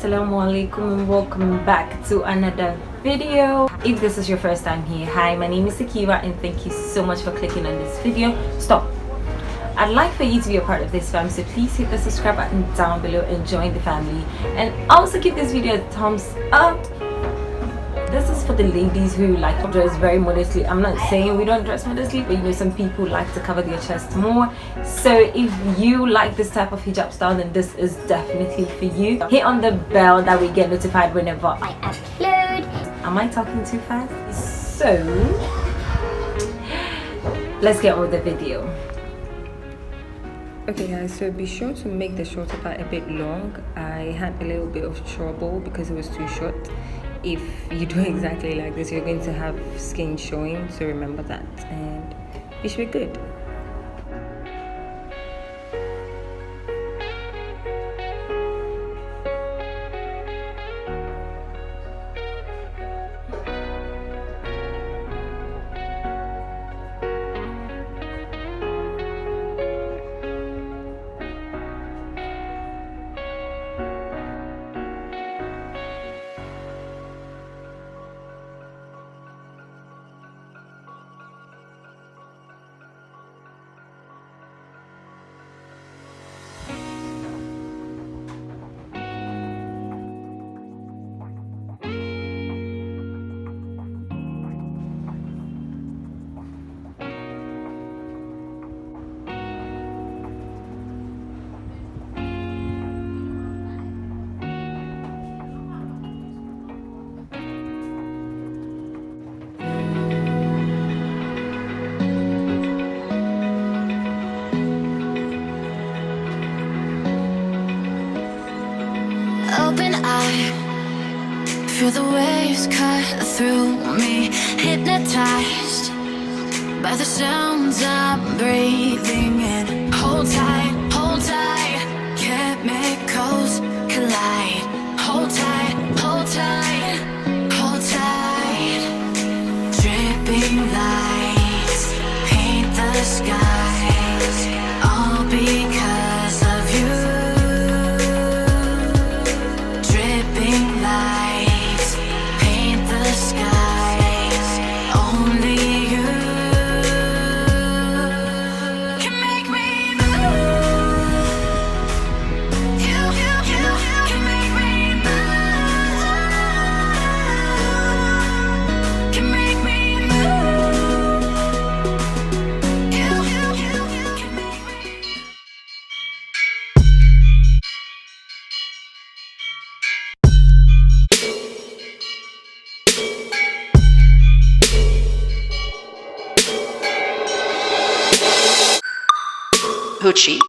Assalamu alaikum and welcome back to another video. If this is your first time here, hi, my name is Sekira and thank you so much for clicking on this video. Stop. I'd like for you to be a part of this family, so please hit the subscribe button down below and join the family, and also give this video a thumbs up. This is for the ladies who like to dress very modestly. I'm not saying we don't dress modestly, but you know, some people like to cover their chest more. So if you like this type of hijab style, then this is definitely for you. Hit on the bell that we get notified whenever I upload. Am I talking too fast? So let's get on with the video. Okay guys, so be sure to make the shorter part a bit long. I had a little bit of trouble because it was too short. If you do exactly like this, you're going to have skin showing, so remember that, and you should be good. Open eye, feel the waves cut through me, hypnotized by the sounds I'm breathing in. Hold tight, chemicals collide. Hold tight, hold tight, hold tight. Dripping lights paint the skies, all because of you. Lights paint the skies, only you can make me move. You can make me move. Can make me move. You can make me. Hoochie.